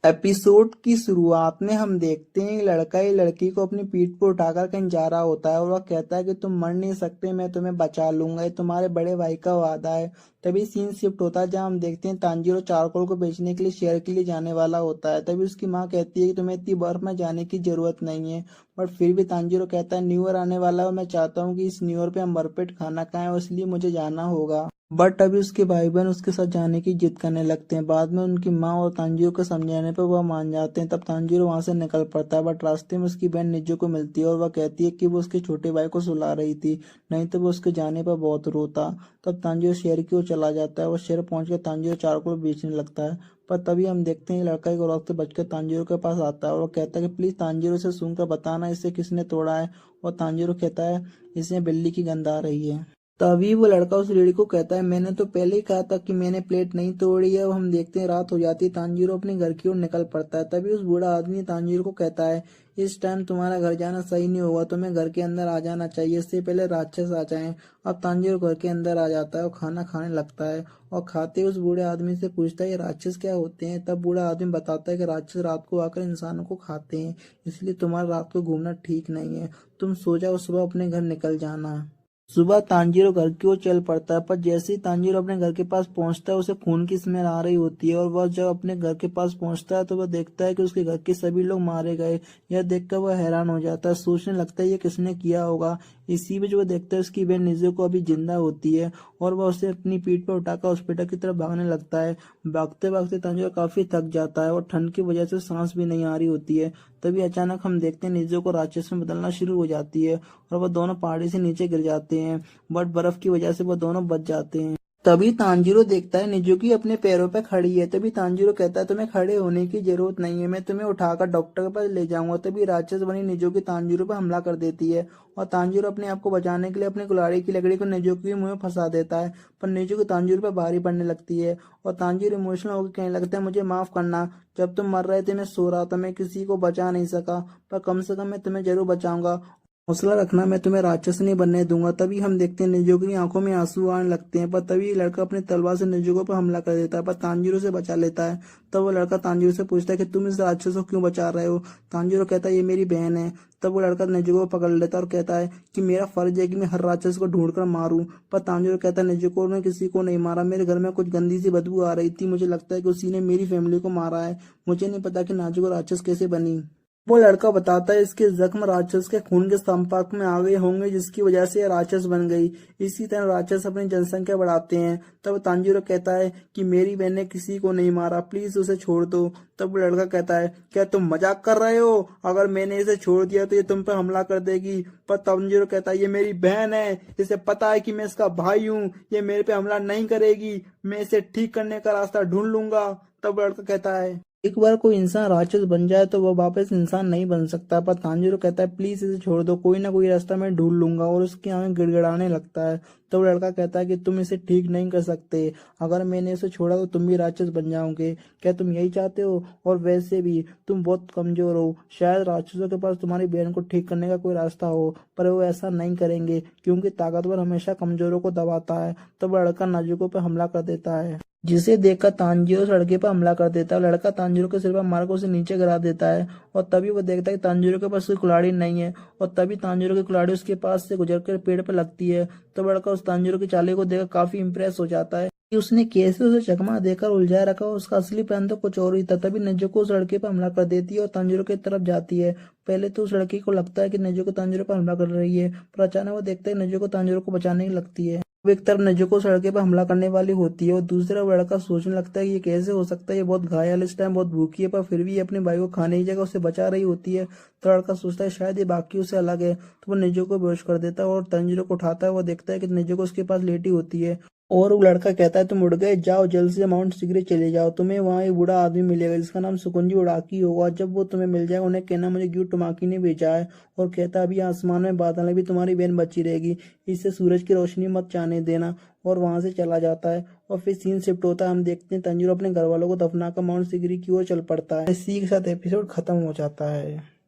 Episode की शुरुआत में हम देखते हैं लड़का ही लड़की को अपनी पीठ पर उठाकर कहीं जा रहा होता है और वह कहता है कि तुम मर नहीं सकते, मैं तुम्हें बचा लूंगा, ये तुम्हारे बड़े भाई का वादा है। तभी सीन शिफ्ट होता है जहां हम देखते हैं तांजीरो चारकोल को बेचने के लिए शहर के लिए जाने वाला होता है। तभी उसकी माँ कहती है कि तुम्हें इतनी बर्फ में जाने की जरूरत नहीं है। बट फिर भी तांजीरो कहता है न्यू ईयर आने वाला है और मैं चाहता हूँ कि इस न्यू ईयर पे हम भरपेट खाना खाएं और इसलिए मुझे जाना होगा। बट अभी उसके भाई बहन उसके साथ जाने की जिद करने लगते हैं। बाद में उनकी माँ और तांजीरो को समझाने पर वह मान जाते हैं। तब तांजीरो वहां से निकल पड़ता है, बट रास्ते में उसकी बहन निज्जो को मिलती है और वह कहती है कि वो उसके छोटे भाई को सुला रही थी, नहीं तो वो उसके जाने पर बहुत रोता। तब तांजीरो शहर की ओर चला जाता है और शहर पहुंचकर तांजीरो चारकोल बेचने लगता है। पर तभी हम देखते हैं लड़का एक औरत से बचकर तांजीरो के पास आता है और वो कहता है कि प्लीज तांजीरो से सुनकर बताना इसे किसने तोड़ा है। और तांजीरो कहता है इसमें बिल्ली की गंध आ रही है। तभी वो लड़का उस लेडी को कहता है मैंने तो पहले ही कहा था कि मैंने प्लेट नहीं तोड़ी है। अब हम देखते हैं रात हो जाती है, तांजीरो अपने घर की ओर निकल पड़ता है। तभी उस बूढ़ा आदमी तांजीरो को कहता है इस टाइम तुम्हारा घर जाना सही नहीं होगा, तुम्हें घर के अंदर आ जाना चाहिए, इससे पहले राक्षस आ जाएं। अब तांजीरो घर के अंदर आ जाता है और खाना खाने लगता है और खाते ही उस बूढ़े आदमी से पूछता है ये राक्षस क्या होते हैं। तब बूढ़ा आदमी बताता है कि राक्षस रात को आकर इंसानों को खाते हैं, इसलिए तुम्हारा रात को घूमना ठीक नहीं है, तुम सो जाओ, सुबह अपने घर निकल जाना। सुबह तांजीरो घर की ओर चल पड़ता है, पर जैसे ही तांजीरो अपने घर के पास पहुंचता है उसे खून की स्मेल आ रही होती है और वह जब अपने घर के पास पहुंचता है तो वह देखता है कि उसके घर के सभी लोग मारे गए। यह देखकर वह हैरान हो जाता है, सोचने लगता है ये किसने किया होगा। इसी बीच वह देखता है उसकी बहन निजो को अभी जिंदा होती है और वह उसे अपनी पीठ पर उठाकर हॉस्पिटल की तरफ भागने लगता है। भागते भागते तांजीरो काफी थक जाता है और ठंड की वजह से सांस भी नहीं आ रही होती है। तभी अचानक हम देखते हैं निजो को राक्षस में बदलना शुरू हो जाती है और वह दोनों पहाड़ी से नीचे गिर जाते हैं, बट बर्फ की वजह से वह दोनों बच जाते हैं। तभी तांजीरो देखता है निजुकी अपने पैरों पर खड़ी है। तभी तांजीरो कहता है तुम्हें खड़े होने की जरूरत नहीं है, मैं तुम्हें उठाकर डॉक्टर के पास ले जाऊंगा। तभी राक्षस बनी निजुकी तांजीरो पर हमला कर देती है और तांजीरो अपने आप को बचाने के लिए अपनी कुल्हाड़ी की लकड़ी को निजुकी के मुंह में फंसा देता है, पर निजुकी तांजीरो पर भारी पड़ने लगती है और तांजीरो इमोशनल होकर कहने लगता है मुझे माफ करना, जब तुम मर रहे थे मैं सो रहा था, मैं किसी को बचा नहीं सका, पर कम से कम मैं तुम्हें जरूर बचाऊंगा, हौसला रखना, मैं तुम्हें राक्षस नहीं बनने दूंगा। तभी हम देखते हैं निजुको की आंखों में आंसू आने लगते हैं, पर तभी लड़का अपनी तलवार से निजुको पर हमला कर देता है, पर तांजीरो से बचा लेता है। तब वो लड़का तांजीरो से पूछता है कि तुम इस राक्षस को क्यों बचा रहे हो। तांजीरो कहता है ये मेरी बहन है। तब वो लड़का निजुको को पकड़ लेता है और कहता है कि मेरा फर्ज है कि मैं हर राक्षस को ढूंढ कर मारूं। पर तांजीरो कहता है निजुको ने किसी को नहीं मारा, मेरे घर में कुछ गंदी सी बदबू आ रही थी, मुझे लगता है कि उसी ने मेरी फैमिली को मारा है, मुझे नहीं पता कि नाजुको राक्षस कैसे बनी। वो लड़का बताता है इसके जख्म राक्षस के खून के संपर्क में आ गए होंगे जिसकी वजह से यह राक्षस बन गई। इसी तरह राक्षस अपनी जनसंख्या बढ़ाते हैं। तब तांजीरो कहता है कि मेरी बहन ने किसी को नहीं मारा, प्लीज उसे छोड़ दो। तब वो लड़का कहता है क्या तुम मजाक कर रहे हो, अगर मैंने इसे छोड़ दिया तो ये तुम पर हमला कर देगी। पर तांजीरो कहता है ये मेरी बहन है, इसे पता है कि मैं इसका भाई हूँ, ये मेरे पे हमला नहीं करेगी, मैं इसे ठीक करने का रास्ता ढूंढ लूंगा। तब लड़का कहता है एक बार कोई इंसान राक्षस बन जाए तो वह वापस इंसान नहीं बन सकता। पर तांजीरो कहता है प्लीज इसे छोड़ दो, कोई ना कोई रास्ता मैं ढूंढ लूंगा, और उसकी आंखें गिड़गिड़ाने लगता है। तो लड़का कहता है कि तुम इसे ठीक नहीं कर सकते, अगर मैंने इसे छोड़ा तो तुम भी राक्षस बन जाओगे, क्या तुम यही चाहते हो, और वैसे भी तुम बहुत कमजोर हो, शायद राक्षसों के पास तुम्हारी बहन को ठीक करने का कोई रास्ता हो, पर वो ऐसा नहीं करेंगे क्योंकि ताकतवर हमेशा कमजोरों को दबाता है। तब लड़का नाजुको पर हमला कर देता है, जिसे देखकर तांजीरो सड़के पर हमला कर देता है। लड़का तांजीरो के सिर पर मारकर उसे नीचे गिरा देता है और तभी वो देखता है कि तांजीरो के पास कोई कुल्हाड़ी नहीं है, और तभी तांजीरो की कुल्हाड़ी उसके पास से गुजरकर पेड़ पर लगती है। तो लड़का उस तांजीरो की चाले को देखकर काफी इंप्रेस हो जाता है कि उसने कैसे उसे चकमा देकर उलझा रखा, उसका असली प्लान तो कुछ और ही था। तभी नेजुको उस लड़के पर हमला कर देती है और तांजीरो की तरफ जाती है। पहले तो उस लड़की को लगता है कि नेजुको तांजीरो पर हमला कर रही है, पर अचानक वो देखता है नेजुको तांजीरो को बचाने की लगती है। वो एक तरफ नेजुको सड़के पर हमला करने वाली होती है और दूसरा वो लड़का सोचने लगता है कि ये कैसे हो सकता है, ये बहुत घायल, इस टाइम बहुत भूखी है, पर फिर भी ये अपने भाई को खाने की जगह उसे बचा रही होती है। तो लड़का सोचता है शायद ये बाकी से अलग है, तो वो नेजुको को बेहोश कर देता है और तांजीरो को उठाता है। वो देखता है कि नेजुको उसके पास लेटी होती है और वो लड़का कहता है तुम उड़ गए, जाओ जल्द से माउंट सिगरे चले जाओ, तुम्हें वहाँ एक बूढ़ा आदमी मिलेगा जिसका नाम सुकुंजी उड़ाकी होगा, जब वो तुम्हें मिल जाए उन्हें कहना मुझे ग्यू टमाकी ने भेजा है, और कहता अभी आसमान में बादल है, भी तुम्हारी बहन बची रहेगी, इससे सूरज की रोशनी मत जाने देना, और वहां से चला जाता है। और फिर सीन शिफ्ट होता है, हम देखते हैं तंजीरो अपने घर वालों को दफनाकर माउंट सिगरी की ओर चल पड़ता है। इसी के साथ एपिसोड खत्म हो जाता है।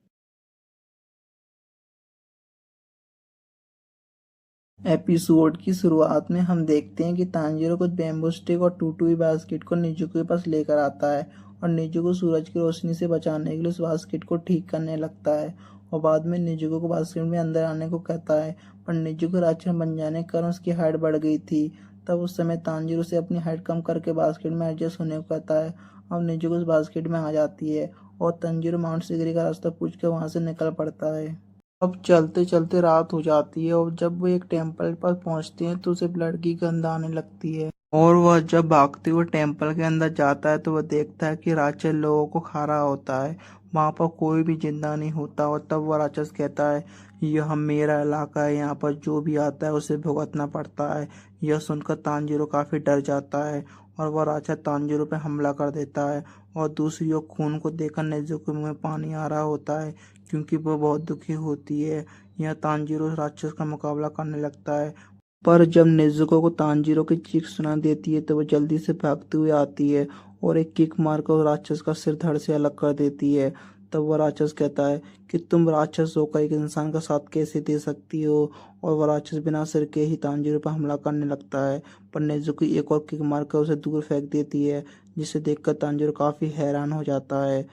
एपिसोड की शुरुआत में हम देखते हैं कि तांजीरो कुछ बेम्बू स्टिक और टूटी हुई बास्केट को निजुको के पास लेकर आता है और निजुको को सूरज की रोशनी से बचाने के लिए उस बास्केट को ठीक करने लगता है और बाद में निजुको को बास्केट में अंदर आने को कहता है। पर निजुको राक्षस बन जाने के कारण उसकी हाइट बढ़ गई थी। तब उस समय तांजीरो से अपनी हाइट कम करके बास्केट में एडजस्ट होने को कहता है। अब निजुको उस बास्केट में आ जाती है और तांजीरो माउंट सिगरी का रास्ता पूछ के वहां से निकल पड़ता है। अब चलते चलते रात हो जाती है और जब वो एक टेम्पल पर पहुंचते हैं तो उसे ब्लड की गंध आने लगती है और वह जब भागते हुए टेम्पल के अंदर जाता है तो वह देखता है कि राक्षस लोगों को खा रहा होता है। वहां पर कोई भी जिंदा नहीं होता और तब वह राक्षस कहता है, यह मेरा इलाका है, यहाँ पर जो भी आता है उसे भुगतना पड़ता है। यह सुनकर तांजीरो काफी डर जाता है और वह राक्षस तांजीरो पे हमला कर देता है और दूसरी ओर खून को देखकर नेज़ुको के मुंह में पानी आ रहा होता है क्योंकि वह बहुत दुखी होती है। यह तांजीरो राक्षस का मुकाबला करने लगता है पर जब नेज़ुको को तांजीरो की चीख सुनाई देती है तो वह जल्दी से भागते हुए आती है और एक किक मारकर उस राक्षस का सिर धड़ से अलग कर देती है। तब वह राक्षस कहता है कि तुम राक्षस होकर एक इंसान का साथ कैसे दे सकती हो, और वह राक्षस बिना सिर के ही तांजीरो पर हमला करने लगता है। पर नेज़ुको एक और किक मारकर उसे दूर फेंक देती है जिसे देखकर तांजीरो काफी हैरान हो जाता है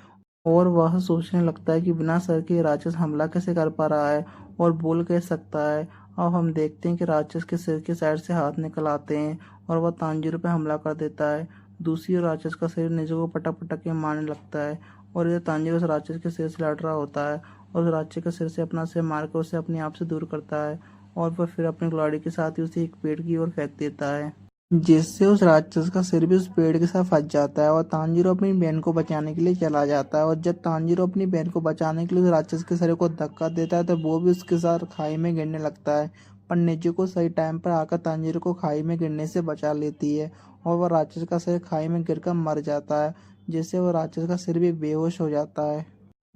और वह सोचने लगता है कि बिना सर के राक्षस हमला कैसे कर पा रहा है और बोल कैसे सकता है। अब हम देखते हैं कि राक्षस के सिर के साइड से हाथ निकल आते हैं और वह तांजीरो पे हमला कर देता है। दूसरी ओर राक्षस का सिर नेज़ुको को पटक पटक के मारने लगता है और इधर तांजीरो उस राक्षस के सिर से लड़ रहा होता है और उस राक्षस के सिर से अपना सिर मारकर उसे अपने आप से दूर करता है और वह फिर अपने ग्लाड़ी के साथ ही उसे एक पेड़ की ओर फेंक देता है जिससे उस राक्षस का सिर भी उस पेड़ के साथ फंस जाता है और तांजीरो अपनी बहन को बचाने के लिए चला जाता है। और जब तांजीरो अपनी बहन को बचाने के लिए उस राक्षस के सिर को धक्का देता है तो वो भी उसके साथ खाई में गिरने लगता है। पर नेज़ुको सही टाइम पर आकर तांजीरो को खाई में गिरने से बचा लेती है और वह राक्षस का सिर खाई में गिरकर मर जाता है जिससे वह राक्षस का सिर भी बेहोश हो जाता है।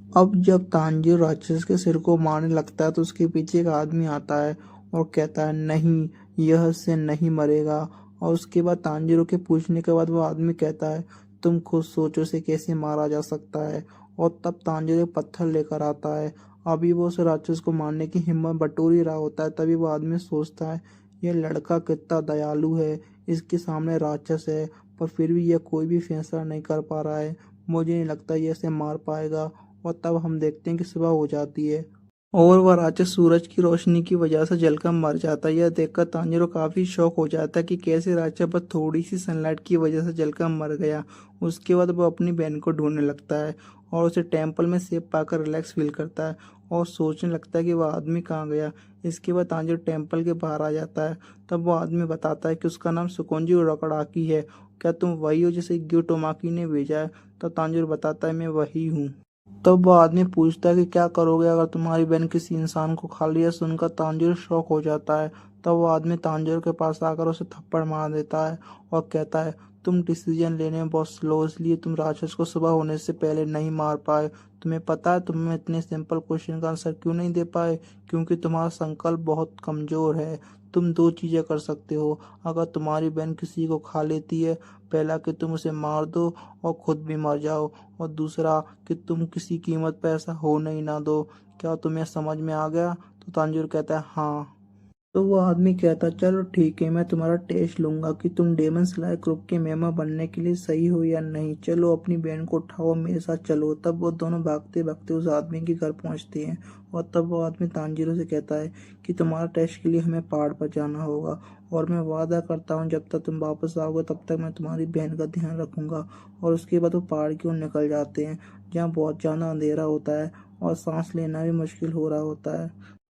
अब जब तांजीरो राक्षस के सिर को मारने लगता है तो उसके पीछे एक आदमी आता है और कहता है, नहीं, यह इससे नहीं मरेगा। और उसके बाद तांजीरो के पूछने के बाद वो आदमी कहता है, तुम खुद सोचो से कैसे मारा जा सकता है। और तब तांजीरो एक पत्थर लेकर आता है। अभी वो उस राक्षस को मारने की हिम्मत बटोर ही रहा होता है तभी वो आदमी सोचता है, यह लड़का कितना दयालु है, इसके सामने राक्षस है पर फिर भी यह कोई भी फैसला नहीं कर पा रहा है। मुझे नहीं लगता ये इसे मार पाएगा। और तब हम देखते हैं कि सुबह हो जाती है और वह राक्षस सूरज की रोशनी की वजह से जलकर मर जाता है। यह देखकर तांजीरो काफी शौक हो जाता है कि कैसे राक्षस बस थोड़ी सी सनलाइट की वजह से जलकर मर गया। उसके बाद वह अपनी बहन को ढूंढने लगता है और उसे टेम्पल में सेफ पाकर रिलैक्स फील करता है और सोचने लगता है कि वह आदमी कहाँ गया। इसके बाद तांजीरो टेम्पल के बाहर आ जाता है। तब वो आदमी बताता है कि उसका नाम सुकोंजी रोकड़ाकी है। क्या तुम वही हो जिसे ग्योटोमाकी ने भेजा है? तब तांजीरो बताता है, मैं वही हूँ। तब वो आदमी पूछता है कि क्या करोगे अगर तुम्हारी बहन किसी इंसान को खा लिया? सुनकर तांजीरो शॉक हो जाता है। तब वो आदमी तांजीरो के पास आकर उसे थप्पड़ मार देता है और कहता है, तुम डिसीजन लेने में बहुत स्लो, इसलिए तुम राक्षस को सुबह होने से पहले नहीं मार पाए। तुम्हें पता है तुम्हें इतने सिंपल क्वेश्चन का आंसर क्यों नहीं दे पाए? क्योंकि तुम्हारा संकल्प बहुत कमजोर है। तुम दो चीजें कर सकते हो अगर तुम्हारी बहन किसी को खा लेती है। पहला कि तुम उसे मार दो और खुद भी मर जाओ, और दूसरा कि तुम किसी कीमत पर ऐसा होने ही ना दो। क्या तुम्हें समझ में आ गया? तो तांजीरो कहता है, हाँ। तो वो आदमी कहता, चलो ठीक है, मैं तुम्हारा टेस्ट लूंगा कि तुम डेमन स्लायर ग्रुप के मेंबर बनने के लिए सही हो या नहीं। चलो अपनी बहन को उठाओ, मेरे साथ चलो। तब वो दोनों भागते भागते उस आदमी के घर पहुंचते हैं और तब वो आदमी तांजीरो से कहता है कि तुम्हारा टेस्ट के लिए हमें पहाड़ पर जाना होगा और मैं वादा करता हूँ जब तक तुम वापस आओगे तब तक मैं तुम्हारी बहन का ध्यान रखूंगा। और उसके बाद वो पहाड़ की ओर निकल जाते हैं जहाँ बहुत ज्यादा अंधेरा होता है और सांस लेना भी मुश्किल हो रहा होता है।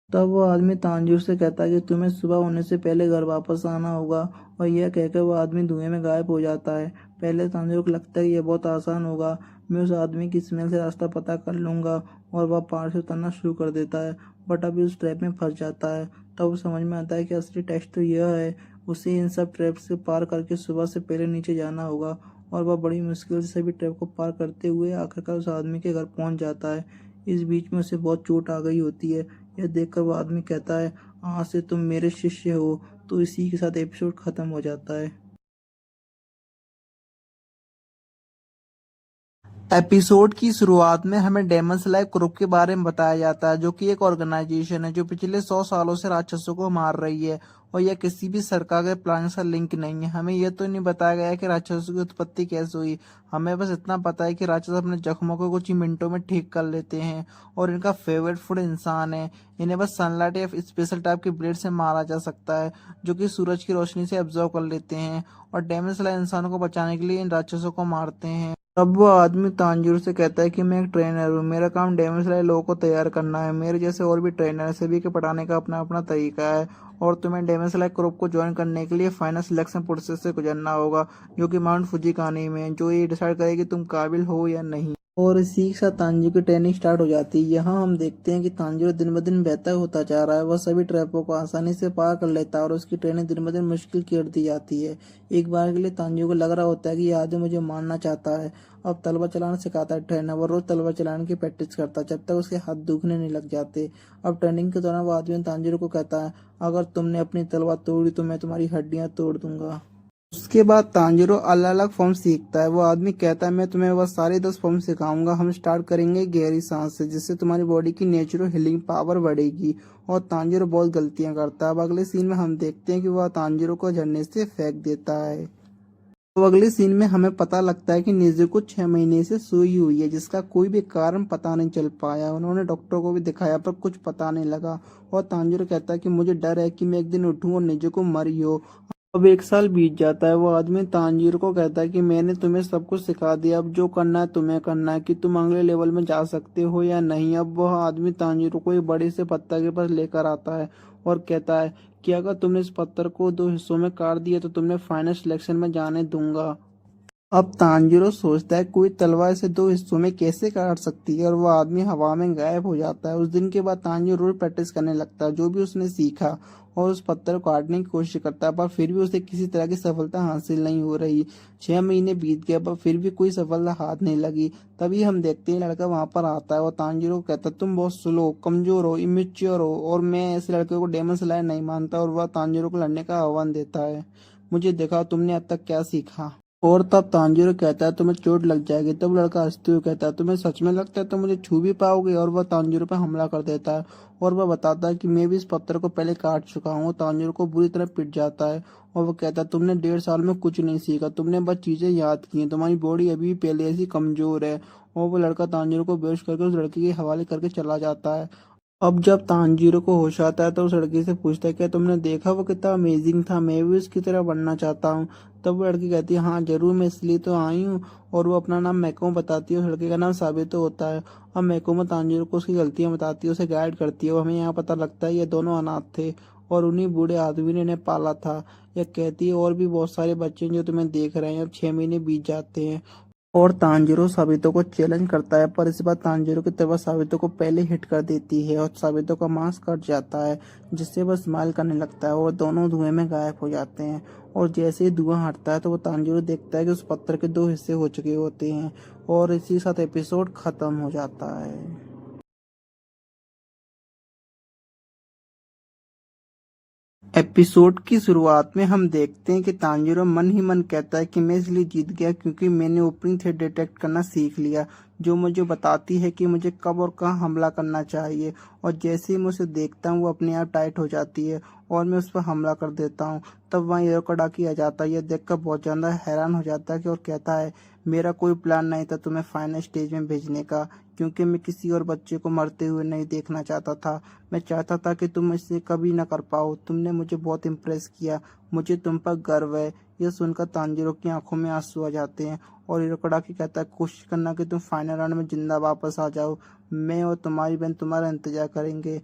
तब वो आदमी तांजीर से कहता है कि तुम्हें सुबह होने से पहले घर वापस आना होगा, और यह कहकर वो आदमी धुएं में गायब हो जाता है। पहले तांजीर को लगता है कि यह बहुत आसान होगा, मैं उस आदमी की स्मेल से रास्ता पता कर लूंगा और वह पहाड़ से उतरना शुरू कर देता है। बट अभी उस ट्रैप में फंस जाता है। तब वो समझ में आता है कि असली टेस्ट तो यह है, उसे इन सब ट्रैप से पार करके सुबह से पहले नीचे जाना होगा। और वह बड़ी मुश्किल से सभी ट्रैप को पार करते हुए आखिरकार उस आदमी के घर पहुंच जाता है। इस बीच में उसे बहुत चोट आ गई होती है। यह देखकर वो आदमी कहता है, आज से तुम मेरे शिष्य हो। तो इसी के साथ एपिसोड खत्म हो जाता है। एपिसोड की शुरुआत में हमें डेमन स्लेयर ग्रुप के बारे में बताया जाता है, जो कि एक ऑर्गेनाइजेशन है जो पिछले 100 सालों से राक्षसों को मार रही है। और यह किसी भी सरकार के प्लान से लिंक नहीं है। हमें यह तो नहीं बताया गया है कि राक्षसों की उत्पत्ति कैसे हुई। हमें बस इतना पता है कि राक्षस अपने जख्मों को कुछ ही मिनटों में ठीक कर लेते हैं और इनका फेवरेट फूड इंसान है। इन्हें बस सनलाइट या स्पेशल टाइप के ब्लेड से मारा जा सकता है, जो कि सूरज की रोशनी से एब्जॉर्व कर लेते हैं। और डेमन स्लेयर इंसानों को बचाने के लिए इन राक्षसों को मारते हैं। तब वो आदमी तानजूर से कहता है कि मैं एक ट्रेनर हूँ, मेरा काम डेमन स्लेयर लोगों को तैयार करना है। मेरे जैसे और भी ट्रेनर है, सभी के पढ़ाने का अपना अपना तरीका है। और तुम्हें डेमन स्लेयर ग्रुप को ज्वाइन करने के लिए फाइनल सिलेक्शन प्रोसेस से गुजरना होगा, जो कि माउंट फुजी कहानी में है, जो ये डिसाइड करे कि तुम काबिल हो या नहीं। और इसी के साथ तांजू की ट्रेनिंग स्टार्ट हो जाती है। यहाँ हम देखते हैं कि तांजू दिन ब दिन बेहतर होता जा रहा है। वह सभी ट्रैपों को आसानी से पार कर लेता है और उसकी ट्रेनिंग दिन ब दिन मुश्किल कर दी जाती है। एक बार के लिए तांजू को लग रहा होता है कि यह आदमी मुझे मारना चाहता है। अब तलवार चलाना सिखाता है ट्रेनर। वो रोज तलवार चलाने की प्रैक्टिस करता है जब तक उसके हाथ दुखने नहीं लग जाते। अब ट्रेनिंग के दौरान वो आदमी तांजू को कहता है, अगर तुमने अपनी तलवार तोड़ी तो मैं तुम्हारी हड्डियां तोड़ दूंगा। उसके बाद तांजिरो अलग अलग फॉर्म सीखता है। वो आदमी कहता है, मैं तुम्हें बस सारे 10 फॉर्म सिखाऊंगा। हम स्टार्ट करेंगे गहरी सांस से, जिससे तुम्हारी बॉडी की नेचुरल हीलिंग पावर बढ़ेगी। और तांजिरो बहुत गलतियां करता है। अब अगले सीन में हम देखते हैं कि वह तांजिरो को झरने से फेंक देता है। तो अगले सीन में हमें पता लगता है कि निजुको 6 महीने से सोई हुई है, जिसका कोई भी कारण पता नहीं चल पाया। उन्होंने डॉक्टर को भी दिखाया पर कुछ पता नहीं लगा। और तांजिरो कहता है कि मुझे डर है कि मैं एक दिन उठूं और निजुको मरी हो। अब 1 साल बीत जाता है। वो आदमी तांजीर को कहता है कि मैंने तुम्हें सब कुछ सिखा दिया, अब जो करना है तुम्हें करना है, कि तुम अगले लेवल में जा सकते हो या नहीं। अब वह आदमी तांजीर को एक बड़े से पत्थर के पास लेकर आता है और कहता है कि अगर तुमने इस पत्थर को 2 हिस्सों में काट दिया तो तुम्हें फाइनल सिलेक्शन में जाने दूंगा। अब तांजीरो सोचता है कोई तलवार से 2 हिस्सों में कैसे काट सकती है, और वो आदमी हवा में गायब हो जाता है। उस दिन के बाद तांजीरो रोज प्रैक्टिस करने लगता है जो भी उसने सीखा, और उस पत्थर को काटने की कोशिश करता है, पर फिर भी उसे किसी तरह की सफलता हासिल नहीं हो रही। 6 महीने बीत गए पर फिर भी कोई सफलता हाथ नहीं लगी। तभी हम देखते हैं लड़का वहां पर आता है और तांजीरो को कहता है, तुम बहुत स्लो, कमजोर हो, इमेच्योर हो, और मैं ऐसे लड़के को डेमन स्लेयर नहीं मानता। और वह तांजीरो को लड़ने का आह्वान देता है। मुझे दिखाओ तुमने अब तक क्या सीखा। और तब तांजीरो कहता है, तुम्हें चोट लग जाएगी। तब लड़का हंसते हुए कहता है, तुम्हें सच में लगता है तुम मुझे छू भी पाओगे। और वह तांजीरो पर हमला कर देता है और वह बताता है कि मैं भी इस पत्थर को पहले काट चुका हूँ। तांजीरो को बुरी तरह पिट जाता है और वो कहता है, तुमने 1.5 साल में कुछ नहीं सीखा, तुमने बस चीजें याद की हैं, तुम्हारी बॉडी अभी भी पहले ऐसी कमजोर है। और वो लड़का तांजीरो को बेहोश करके उस लड़के के हवाले करके चला जाता है। अब जब तानजीरो को होश आता है तो उस लड़की से पूछता है, क्या तुमने देखा वो कितना अमेजिंग था, मैं भी उसकी तरह बनना चाहता हूँ। तब वो लड़की कहती है, हाँ जरूर, मैं इसलिए तो आई हूँ। और वो अपना नाम मैकोमो बताती है। उस लड़के का नाम साबितो होता है। अब मैकोमो तानजीरो को उसकी गलतियां बताती है, उसे गाइड करती है। और हमें यहाँ पता लगता है ये दोनों अनाथ थे और उन्हीं बूढ़े आदमी ने इन्हें पाला था। यह कहती है, और भी बहुत सारे बच्चे हैं जो तुम्हें देख रहे हैं। अब 6 महीने बीत जाते हैं और तांजीरो साबितो को चैलेंज करता है, पर इस बार तांजीरो की तरफ साबितो को पहले हिट कर देती है और साबितो का मांस कट जाता है, जिससे वह स्माइल करने लगता है और दोनों धुएं में गायब हो जाते हैं। और जैसे ही धुआं हटता है तो वो तांजीरो देखता है कि उस पत्थर के 2 हिस्से हो चुके होते हैं। और इसी के साथ एपिसोड खत्म हो जाता है। एपिसोड की शुरुआत में हम देखते हैं कि तांजीरो मन ही मन कहता है कि मैं इसलिए जीत गया क्योंकि मैंने ओपनिंग थ्रेड डिटेक्ट करना सीख लिया, जो मुझे बताती है कि मुझे कब और कहाँ हमला करना चाहिए। और जैसे ही मैं उसे देखता हूँ वो अपने आप टाइट हो जाती है और मैं उस पर हमला कर देता हूँ। तब वहाँ हिरोकोडाकी आ जाता है। यह देखकर बहुत ज्यादा हैरान हो जाता है कि और कहता है, मेरा कोई प्लान नहीं था तुम्हें फाइनल स्टेज में भेजने का, क्योंकि मैं किसी और बच्चे को मरते हुए नहीं देखना चाहता था। मैं चाहता था कि तुम इसे कभी ना कर पाओ। तुमने मुझे बहुत इम्प्रेस किया, मुझे तुम पर गर्व है। यह सुनकर तांजीरो की आंखों में आंसू आ जाते हैं और हिरोकोडाकी कहता है, कोशिश करना कि तुम फाइनल राउंड में जिंदा वापस आ जाओ। मैं और तुम्हारी बहन तुम्हारा इंतजार करेंगे।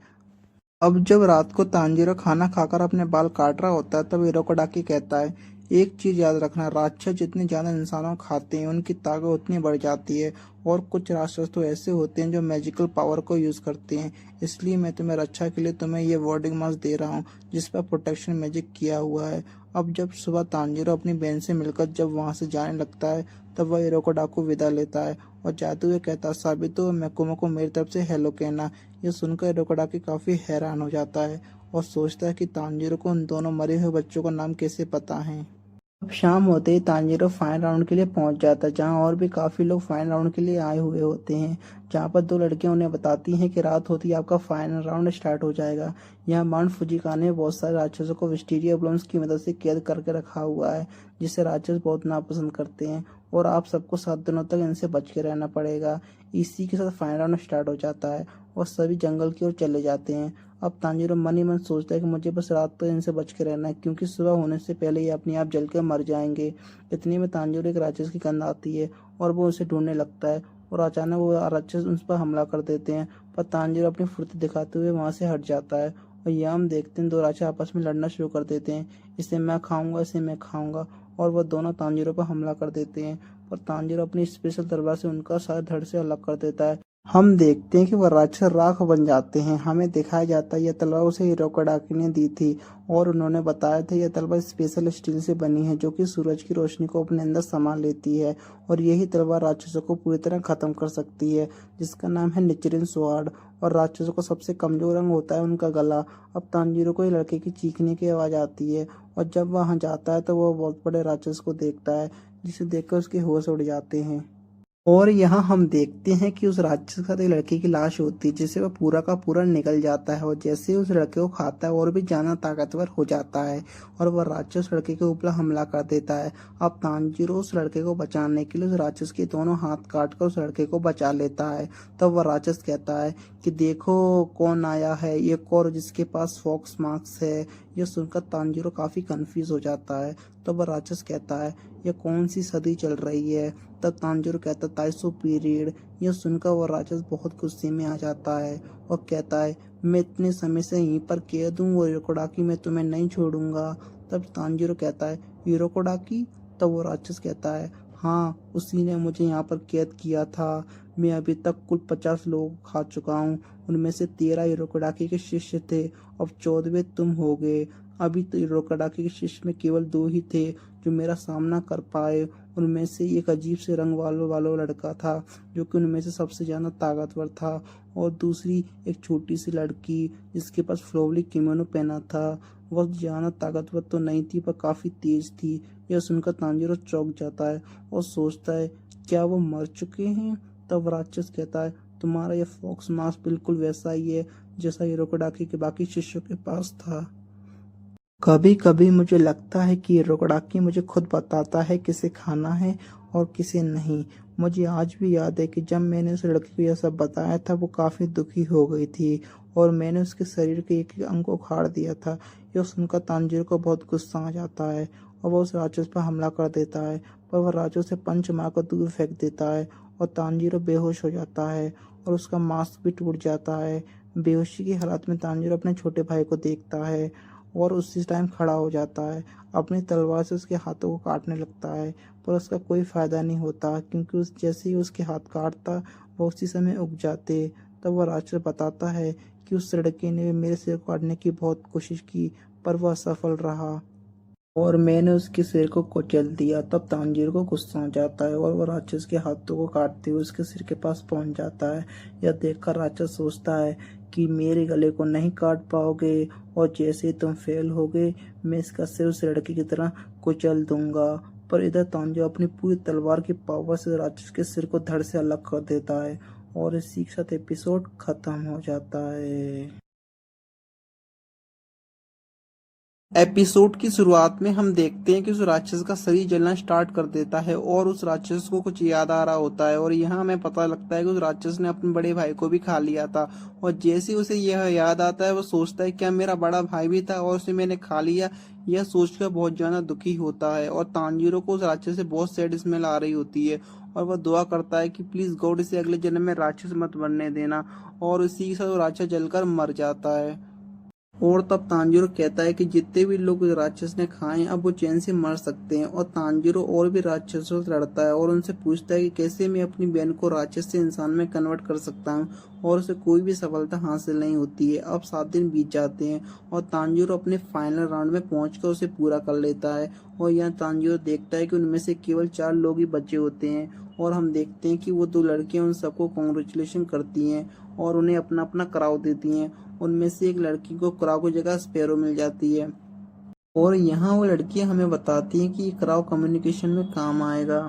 अब जब रात को तांजीरो खाना खाकर अपने बाल काट रहा होता है तब हिरोकोडाकी कहता है, एक चीज याद रखना, राक्षस जितने ज्यादा इंसानों को खाते हैं उनकी ताकत उतनी बढ़ जाती है। और कुछ राक्षस तो ऐसे होते हैं जो मैजिकल पावर को यूज करते हैं। इसलिए मैं तुम्हें रक्षा के लिए तुम्हें ये वार्डिंग मास्क दे रहा हूँ, जिस पर प्रोटेक्शन मैजिक किया हुआ है। अब जब सुबह तांजीरो अपनी बहन से मिलकर जब वहां से जाने लगता है तब वह हिरोकोडाको विदा लेता है और जाते हुए कहता है, साबितो और मैकोमो को मेरी तरफ से हेलो कहना। यह सुनकर हिरोकोडाकी काफी हैरान हो जाता है और सोचता है कि तांजीरो को उन दोनों मरे हुए बच्चों का नाम कैसे पता है। अब शाम होते ही तांजीरो फाइनल राउंड के लिए पहुंच जाता है, जहां और भी काफी लोग फाइनल राउंड के लिए आए हुए होते हैं। जहां पर दो लड़कियां उन्हें बताती हैं कि रात होती ही आपका फाइनल राउंड स्टार्ट हो जाएगा। यहाँ माउंट फुजिकाने में बहुत सारे राक्षसों को विस्टीरिया ब्लोन्स की मदद से कैद करके रखा हुआ है, जिसे राक्षस बहुत नापसंद करते हैं और आप सबको 7 दिनों तक इनसे बच के रहना पड़ेगा। इसी के साथ फाइनल राउंड स्टार्ट हो जाता है और सभी जंगल की ओर चले जाते हैं। अब तांजीरो मन ही मन सोचता है कि मुझे बस रात तक इनसे बच के रहना है, क्योंकि सुबह होने से पहले ये अपने आप जल के मर जाएंगे। इतने में तांजीरो एक राक्षस की गंध आती है और वो उसे ढूंढने लगता है और अचानक वो राक्षस उस पर हमला कर देते हैं। पर तांजीरो अपनी फुर्ती दिखाते हुए वहां से हट जाता है और यह हम देखते हैं दो राक्षस आपस में लड़ना शुरू कर देते हैं। इसे मैं खाऊंगा, इसे मैं खाऊंगा, और वह दोनों तांजीरो पर हमला कर देते हैं। पर तांजीरो अपनी स्पेशल तलवार से उनका सर धड़ से अलग कर देता है। हम देखते हैं कि वह राक्षस राख बन जाते हैं। हमें दिखाया जाता है यह तलवार उसे हिरोकोडाकी ने दी थी और उन्होंने बताया था यह तलवार स्पेशल स्टील से बनी है, जो कि सूरज की रोशनी को अपने अंदर समा लेती है और यही तलवार राक्षसों को पूरी तरह खत्म कर सकती है, जिसका नाम है निचिरिन स्वॉर्ड। और राक्षसों का सबसे कमजोर अंग होता है उनका गला। अब तांजीरो को लड़के की चीखने की आवाज आती है और जब वहां जाता है तो वह बहुत बड़े राक्षस को देखता है, जिसे देखकर उसके होश उड़ जाते हैं। और यहाँ हम देखते हैं कि उस राक्षस के साथ एक लड़के की लाश होती है, जिससे वह पूरा का पूरा निकल जाता है और जैसे ही उस लड़के को खाता है और भी ज्यादा ताकतवर हो जाता है और वह राक्षस लड़के के ऊपर हमला कर देता है। अब तांजीरो उस लड़के को बचाने के लिए उस राक्षस के दोनों हाथ काट कर उस लड़के को बचा लेता है। तब वह राक्षस कहता है कि देखो कौन आया है, एक और जिसके पास फॉक्स मार्क्स है। यह सुनकर तांजीरो काफी कंफ्यूज हो जाता है। तब वह राक्षस कहता है यह कौन सी सदी चल रही है। तब तांजीरो कहता ताइसो पीरियड। यह सुनकर वह राक्षस बहुत गुस्से में आ जाता है और कहता है मैं इतने समय से यहीं पर कैद हूँ और हिरोकोडाकी मैं तुम्हें नहीं छोड़ूंगा। तब तांजीरो कहता है हिरोकोडाकी। तब वो राक्षस कहता है हाँ, उसी ने मुझे यहाँ पर कैद किया था। मैं अभी तक कुल 50 लोगों को खा चुका हूँ, उनमें से 13 हिरोकोडाकी के शिष्य थे, अब 14वें तुम हो गए। अभी तो हिरोकोडाकी के शिष्य में केवल 2 ही थे जो मेरा सामना कर पाए। उनमें से एक अजीब से रंग वाला लड़का था जो कि उनमें से सबसे ज्यादा ताकतवर था, और दूसरी एक छोटी सी लड़की जिसके पास फ्लोवली किमोनो पहना था। वह ज्यादा ताकतवर तो नहीं थी पर काफी तेज थी। यह सुनकर तांजीरो चौंक जाता है और सोचता है क्या वो मर चुके हैं। तब राक्षस कहता है तुम्हारा यह फॉक्स मास्क बिल्कुल वैसा ही है जैसा हिरोकोडाकी के बाकी शिष्यों के पास था। कभी कभी मुझे लगता है कि हिरोकोडाकी मुझे खुद बताता है किसे खाना है और किसे नहीं। मुझे आज भी याद है कि जब मैंने उस लड़की को यह सब बताया था वो काफी दुखी हो गई थी और मैंने उसके शरीर के एक एक अंग को उखाड़ दिया था। यह सुनकर तांजीरो को बहुत गुस्सा आ जाता है और वह उस राक्षस पर हमला कर देता है, पर वह राक्षस से पंच मारकर दूर फेंक देता है और तांजीरो बेहोश हो जाता है और उसका मास्क भी टूट जाता है। बेहोशी की हालत में तांजीरो अपने छोटे भाई को देखता है और उसी टाइम खड़ा हो जाता है। अपनी तलवार से उसके हाथों को काटने लगता है, पर उसका कोई फायदा नहीं होता, क्योंकि उस जैसे ही उसके हाथ काटता वो उसी समय उग जाते। तब वह राक्षस बताता है कि उस लड़के ने मेरे सिर को काटने की बहुत कोशिश की पर वह असफल रहा और मैंने उसके सिर को कुचल दिया। तब तांजीर को गुस्सा आ जाता है और वह राक्षस के हाथों को काटते हुए उसके सिर के पास पहुंच जाता है। यह देखकर राक्षस सोचता है कि मेरे गले को नहीं काट पाओगे और जैसे ही तुम फेल होगे मैं इसका सिर उस लड़के की तरह कुचल दूंगा। पर इधर तांजीर अपनी पूरी तलवार की पावर से राक्षस के सिर को धड़ से अलग कर देता है और इसी के साथ एपिसोड खत्म हो जाता है। एपिसोड की शुरुआत में हम देखते हैं कि उस राक्षस का शरीर जलना स्टार्ट कर देता है और उस राक्षस को कुछ याद आ रहा होता है और यहाँ हमें पता लगता है कि उस राक्षस ने अपने बड़े भाई को भी खा लिया था। और जैसे ही उसे यह याद आता है वो सोचता है क्या मेरा बड़ा भाई भी था और उसे मैंने खा लिया। यह सोचकर बहुत ज्यादा दुखी होता है और तांजीरो को उस राक्षस से बहुत सैड स्मेल आ रही होती है और वह दुआ करता है कि प्लीज गॉड इसे अगले जन्म में राक्षस मत बनने देना, और इसी के साथ वो राक्षस जलकर मर जाता है। और तब तांजीरो कहता है कि जितने भी लोग उस राक्षस ने खाए अब वो चैन से मर सकते हैं, और तांजीरो और भी राक्षसों से लड़ता है और उनसे पूछता है कि कैसे मैं अपनी बहन को राक्षस से इंसान में कन्वर्ट कर सकता हूँ, और उसे कोई भी सफलता हासिल नहीं होती है। अब 7 दिन बीत जाते हैं और तांजीरो अपने फाइनल राउंड में पहुंचकर उसे पूरा कर लेता है और यहाँ तांजीरो देखता है कि उनमें से केवल 4 लोग ही बचे होते हैं और हम देखते हैं कि वो 2 लड़कियां उन सबको कॉन्ग्रेचुलेशन करती हैं और उन्हें अपना अपना कराव देती हैं। उनमें से एक लड़की को क्राउ की जगह स्पैरो मिल जाती है और यहाँ वो लड़कियां हमें बताती हैं कि ये कराव कम्युनिकेशन में काम आएगा।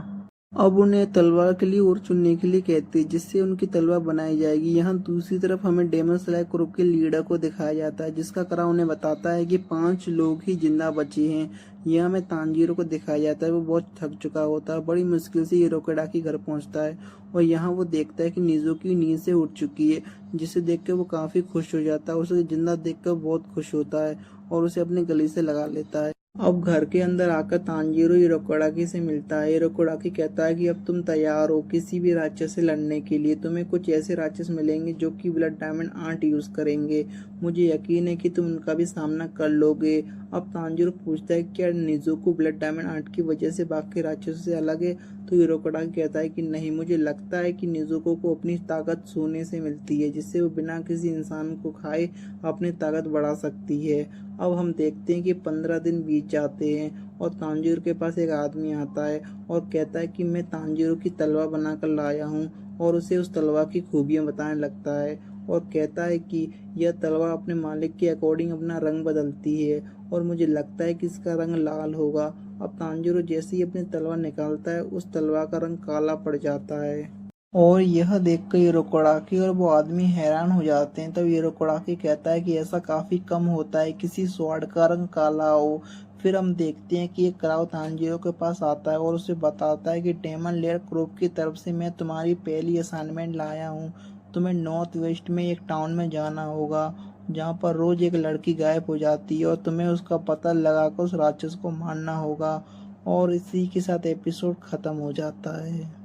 अब उन्हें तलवार के लिए और चुनने के लिए कहती है जिससे उनकी तलवार बनाई जाएगी। यहाँ दूसरी तरफ हमें डेमन स्लेयर ग्रुप के लीडर को दिखाया जाता है जिसका कराव उन्हें बताता है कि 5 लोग ही जिंदा बचे हैं। यहाँ हमें तांजीरो को दिखाया जाता है, वो बहुत थक चुका होता है, बड़ी मुश्किल से ये रोकेडाकी घर पहुंचता है और यहाँ वो देखता है कि निजुकी नींद से उठ चुकी है, जिसे देख कर वो काफी खुश हो जाता है। उसे जिंदा देख कर बहुत खुश होता है और उसे अपने गले से लगा लेता है। अब घर के अंदर आकर तांजीरो हिरोकोडाकी से मिलता है। हिरोकोडाकी कहता है कि अब तुम तैयार हो किसी भी राक्षस से लड़ने के लिए। तुम्हें कुछ ऐसे राक्षस मिलेंगे जो कि ब्लड डायमंड आर्ट यूज करेंगे। मुझे यकीन है कि तुम उनका भी सामना कर लोगे। अब तांजीरो पूछता है क्या निजुको ब्लड डायमंड आर्ट की वजह से बाकी राक्षसों से अलग है, तो हिरोकोडाकी कहता है कि नहीं, मुझे लगता है कि निजुको को अपनी ताकत सोने से मिलती है, जिससे वो बिना किसी इंसान को खाए अपनी ताकत बढ़ा सकती है। अब हम देखते हैं कि 15 दिन बीत जाते हैं और तांजीरो के पास एक आदमी आता है और कहता है कि मैं तांजीरो की तलवार बनाकर लाया हूँ और उसे उस तलवार की खूबियां बताने लगता है और कहता है कि यह तलवार अपने मालिक के अकॉर्डिंग अपना रंग बदलती है और मुझे लगता है कि इसका रंग लाल होगा। अब तांजीरो जैसे ही अपनी तलवार निकालता है उस तलवार का रंग काला पड़ जाता है और यह देखकर हिरोकोडाकी और वो आदमी हैरान हो जाते हैं। तब हिरोकोडाकी कहता है कि ऐसा काफी कम होता है किसी स्वॉर्ड का रंग काला हो। फिर हम देखते हैं कि एक क्राउ तांजीरो के पास आता है और उसे बताता है कि डेमन लेयर ग्रुप की तरफ से मैं तुम्हारी पहली असाइनमेंट लाया हूँ। तुम्हें नॉर्थ वेस्ट में एक टाउन में जाना होगा जहाँ पर रोज एक लड़की गायब हो जाती है और तुम्हें उसका पता लगाकर उस राक्षस को मारना होगा। और इसी के साथ एपिसोड खत्म हो जाता है।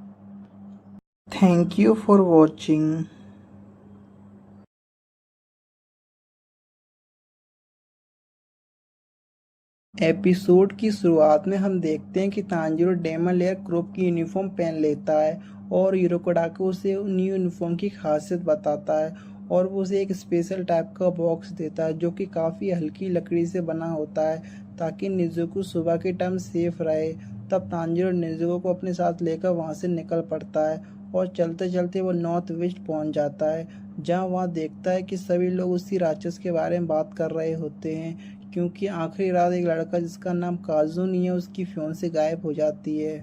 Thank you for watching. Episode की शुरुआत में हम देखते हैं कि तांजीरो डेमन लेयर ग्रुप की यूनिफॉर्म पहन लेता है और हिरोकोडाकी उसे न्यू यूनिफॉर्म की खासियत बताता है और वो उसे एक स्पेशल टाइप का बॉक्स देता है जो कि काफ़ी हल्की लकड़ी से बना होता है ताकि निजुको सुबह के टाइम सेफ रहे। तब तांजीरो निजुको को अपने साथ लेकर वहाँ से निकल पड़ता है और चलते चलते वो नॉर्थ वेस्ट पहुँच जाता है जहाँ वहाँ देखता है कि सभी लोग उसी राक्षस के बारे में बात कर रहे होते हैं क्योंकि आखिरी रात एक लड़का जिसका नाम काजुनी है उसकी फियांसे गायब हो जाती है।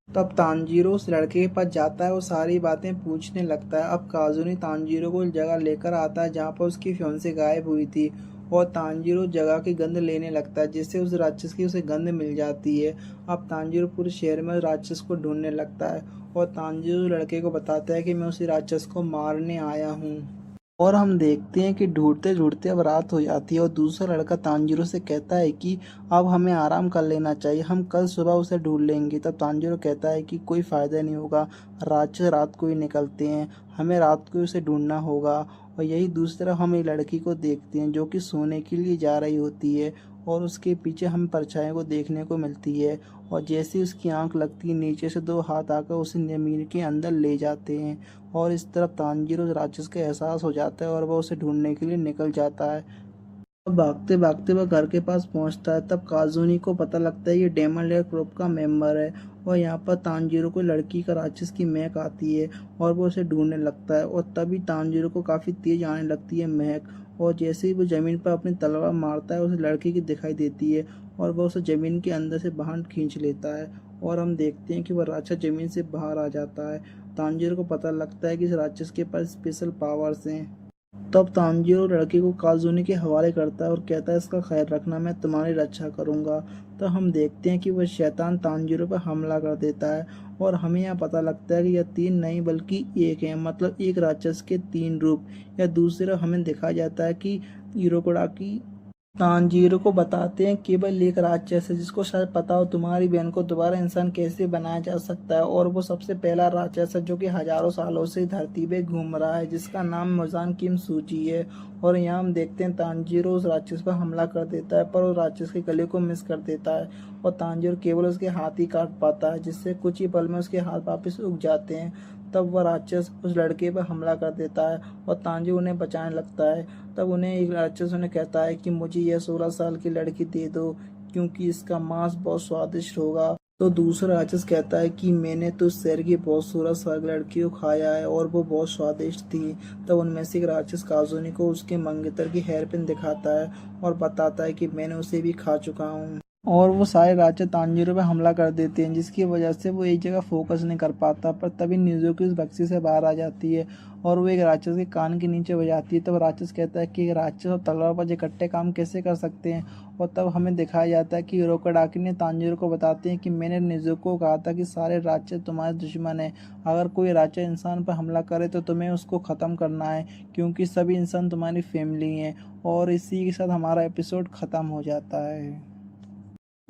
तब तांजीरो उस लड़के के पास जाता है और सारी बातें पूछने लगता है। अब काजुनी तांजीरो को एक जगह लेकर आता है जहाँ पर उसकी फियांसे गायब हुई थी और तांजीरो जगह की गंध लेने लगता है जिससे उस राक्षस की उसे गंध मिल जाती है। अब तांजीरो पूरे शहर में राक्षस को ढूंढने लगता है और तांजीरो लड़के को बताता है कि मैं उसी राक्षस को मारने आया हूँ। और हम देखते हैं कि ढूंढते ढूंढते अब रात हो जाती है और दूसरा लड़का तांजीरो से कहता है कि अब हमें आराम कर लेना चाहिए, हम कल सुबह उसे ढूंढ लेंगे। तब तांजीरो कहता है कि कोई फायदा नहीं होगा, राक्षस रात को ही निकलते हैं, हमें रात को उसे ढूंढना होगा। और यही दूसरी तरफ हम एक लड़की को देखते हैं जो कि सोने के लिए जा रही होती है और उसके पीछे हम परछाई को देखने को मिलती है और जैसे ही उसकी आंख लगती है नीचे से 2 हाथ आकर उसे जमीन के अंदर ले जाते हैं और इस तरफ तांजीरो राक्षस का एहसास हो जाता है और वह उसे ढूंढने के लिए निकल जाता है। अब भागते भागते वह घर के पास पहुंचता है तब काजुनी को पता लगता है ये डेमन लेयर ग्रुप का मेंबर है और यहाँ पर तांजीरो को लड़की का राक्षस की महक आती है और वो उसे ढूंढने लगता है और तभी तांजीरो को काफी तेज आने लगती है महक और जैसे ही वो जमीन पर अपनी तलवार मारता है उसे लड़की की दिखाई देती है और वह उसे जमीन के अंदर से बाहर खींच लेता है और हम देखते हैं कि वह राक्षस जमीन से बाहर आ जाता है। तांजीरो को पता लगता है कि इस राक्षस के पास स्पेशल पावर्स हैं। तब तांजीरो लड़के को काजुनी के हवाले करता है और कहता है इसका ख्याल रखना, मैं तुम्हारी रक्षा करूंगा। तो हम देखते हैं कि वह शैतान तांजीरो पर हमला कर देता है और हमें यहाँ पता लगता है कि यह 3 नहीं बल्कि एक है, मतलब एक राक्षस के 3 रूप। या दूसरा हमें दिखाया जाता है कि हिरोकोडाकी तांजीरो को बताते हैं केवल एक राक्षस है जिसको शायद पता हो तुम्हारी बहन को दोबारा इंसान कैसे बनाया जा सकता है और वो सबसे पहला राक्षस है जो कि हजारों सालों से धरती पे घूम रहा है जिसका नाम मुजान किम सूची है। और यहाँ हम देखते हैं तांजीरो उस राक्षस पर हमला कर देता है पर वो राक्षस के गले को मिस कर देता है और तांजीरो केवल उसके हाथ ही काट पाता है जिससे कुछ ही पल में उसके हाथ वापस उग जाते हैं। तब वह राक्षस उस लड़के पर हमला कर देता है और तांजीरो उन्हें बचाने लगता है। तब उन्हें एक राक्षस उन्हें कहता है कि मुझे यह 16 साल की लड़की दे दो क्योंकि इसका मांस बहुत स्वादिष्ट होगा तो दूसरा राक्षस कहता है कि मैंने तो इस शहर की बहुत सूरत स्वर्ग लड़की को खाया है और वो बहुत स्वादिष्ट थी। तब उनमें से एक राक्षस काजुनी को उसके मंगेतर की हेयर पिन दिखाता है और बताता है कि मैंने उसे भी खा चुका हूँ। और वो सारे राक्षस तांजीरो पे हमला कर देते हैं, जिसकी वजह से वो एक जगह फोकस नहीं कर पाता। पर तभी निज़ुको उस बक्से से बाहर आ जाती है और वो एक राक्षस के कान के नीचे बजाती है। तब राक्षस कहता है कि एक राक्षस और तलवार पर इकट्ठे काम कैसे कर सकते हैं। और तब हमें दिखाया जाता है कि रोकडाकी ने तांजीरो को बताते हैं कि मैंने निज़ुको को कहा था कि सारे राक्षस तुम्हारे दुश्मन हैं। अगर कोई राक्षस इंसान पर हमला करे तो तुम्हें उसको ख़त्म करना है, क्योंकि सभी इंसान तुम्हारी फैमिली हैं। और इसी के साथ हमारा एपिसोड ख़त्म हो जाता है।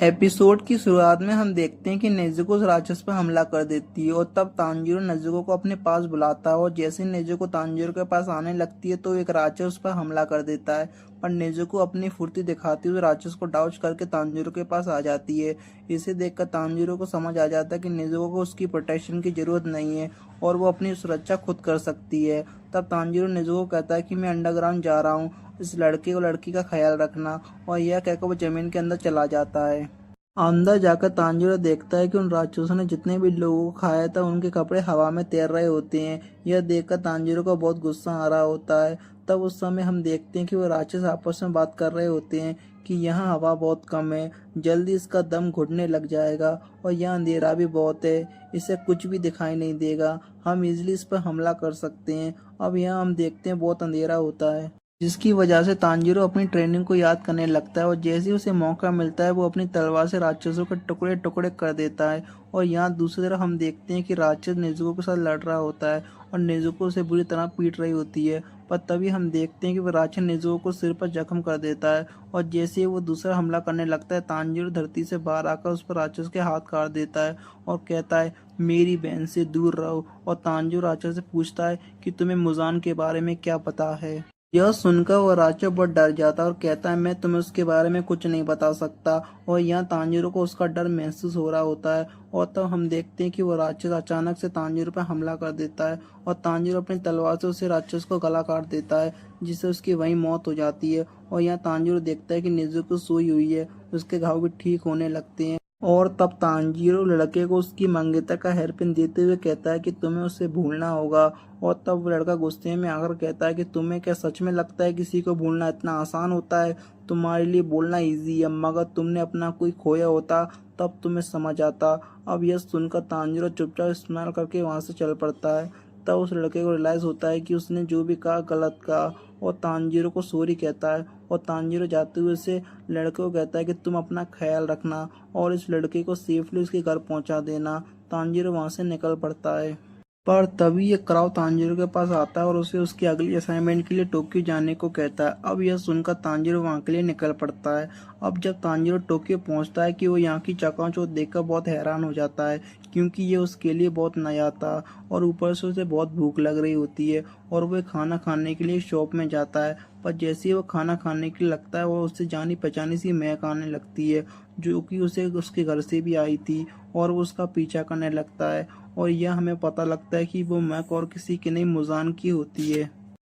एपिसोड की शुरुआत में हम देखते हैं कि नेजुको उस राक्षस पर हमला कर देती है और तब तांजीरो नेजुको को अपने पास बुलाता है। और जैसे नेजुको तांजीरो के पास आने लगती है तो एक राक्षस उस पर हमला कर देता है, पर नेजुको अपनी फुर्ती दिखाती हुए राक्षस को डाउच करके तांजीरो के पास आ जाती है। इसे देखकर तांजीरो को समझ आ जाता है कि नेजुको को उसकी प्रोटेक्शन की जरूरत नहीं है और वो अपनी सुरक्षा खुद कर सकती है। तब तांजीरो नेजुको को कहता है कि मैं अंडरग्राउंड जा रहा हूँ, इस लड़के को लड़की का ख्याल रखना। और यह कहकर वो जमीन के अंदर चला जाता है। अंदर जाकर तांजीरो देखता है कि उन राक्षसों ने जितने भी लोगों को खाया था उनके कपड़े हवा में तैर रहे होते हैं। यह देखकर तांजीरो को बहुत गुस्सा आ रहा होता है। तब उस समय हम देखते हैं कि वो राक्षस आपस में बात कर रहे होते हैं कि यहाँ हवा बहुत कम है, जल्दी इसका दम घुटने लग जाएगा और यहाँ अंधेरा भी बहुत है, इसे कुछ भी दिखाई नहीं देगा, हम इजिली इस पर हमला कर सकते हैं। अब यहाँ हम देखते हैं बहुत अंधेरा होता है, जिसकी वजह से तांजीरो अपनी ट्रेनिंग को याद करने लगता है और जैसे ही उसे मौका मिलता है वो अपनी तलवार से राक्षसों के टुकड़े टुकड़े कर देता है। और यहाँ दूसरी तरफ हम देखते हैं कि राक्षस नेजुको के साथ लड़ रहा होता है और नेजुको उसे बुरी तरह पीट रही होती है। पर तभी हम देखते हैं कि वो राक्षस नेजुको को सिर पर जख्म कर देता है और जैसे ही वो दूसरा हमला करने लगता है तांजीरो धरती से बाहर आकर उस पर राक्षस के हाथ काट देता है और कहता है मेरी बहन से दूर रहो। और तांजीरो राक्षस से पूछता है कि तुम्हें मुजान के बारे में क्या पता है। यह सुनकर वो राजा बहुत डर जाता है और कहता है मैं तुम्हें उसके बारे में कुछ नहीं बता सकता। और यहाँ तांजीरो को उसका डर महसूस हो रहा होता है और तब हम देखते हैं कि वो राक्षस अचानक से तांजीरो पर हमला कर देता है और तांजीरो अपनी तलवार से उसे राक्षस को गला काट देता है, जिससे उसकी वहीं मौत हो जाती है। और यहाँ तांजीरो देखता है कि नेजुको सोई हुई है, उसके घाव भी ठीक होने लगते हैं। और तब तांजीरो लड़के को उसकी मंगेतर का हेयरपिन देते हुए कहता है कि तुम्हें उसे भूलना होगा। और तब वो लड़का गुस्से में आकर कहता है कि तुम्हें क्या सच में लगता है किसी को भूलना इतना आसान होता है? तुम्हारे लिए बोलना इजी है, मगर तुमने अपना कोई खोया होता तब तुम्हें समझ आता। अब यह सुनकर तांजीरो चुपचाप स्माइल करके वहां से चल पड़ता है। तब उस लड़के को रियलाइज होता है कि उसने जो भी कहा गलत कहा और तांजीरो को सॉरी कहता है। और तांजीरो जाते हुए उसे लड़के को कहता है कि तुम अपना ख्याल रखना और इस लड़के को सेफली उसके घर पहुंचा देना। तांजीरो वहां से निकल पड़ता है। पर तभी ये क्राउ तांजीरो के पास आता है और उसे उसकी अगली असाइनमेंट के लिए टोक्यो जाने को कहता है। अब यह सुनकर तांजीरो वहां के लिए निकल पड़ता है। अब जब तांजीरो टोक्यो पहुंचता है कि वो यहाँ की चकाचौंध देखकर बहुत हैरान हो जाता है, क्योंकि ये उसके लिए बहुत नया था और ऊपर से उसे बहुत भूख लग रही होती है और वो खाना खाने के लिए शॉप में जाता है। पर जैसे ही वो खाना खाने के लिए लगता है वो उससे जानी पहचानी सी महक आने लगती है, जो कि उसे उसके घर से भी आई थी और वो उसका पीछा करने लगता है। और यह हमें पता लगता है कि वो महक और किसी की नहीं मुजान की होती है।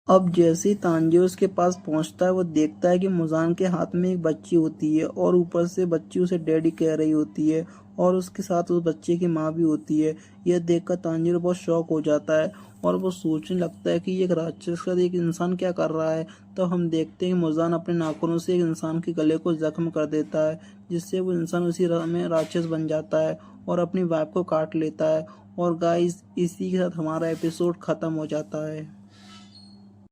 अब जैसे ही तांजीरो उसके पास पहुंचता है वो देखता है कि मुजान के हाथ में एक बच्ची होती है और ऊपर से बच्ची उसे डैडी कह रही होती है और उसके साथ उस बच्चे की माँ भी होती है। यह देखकर तांजीरो बहुत शॉक हो जाता है और वो सोचने लगता है कि ये एक राक्षस का एक इंसान क्या कर रहा है। तो हम देखते हैं कि मुजान अपने नाखूनों से एक इंसान के गले को जख्म कर देता है, जिससे वो इंसान उसी में राक्षस बन जाता है और अपनी वाइफ को काट लेता है। और गाइस इसी के साथ हमारा एपिसोड खत्म हो जाता है।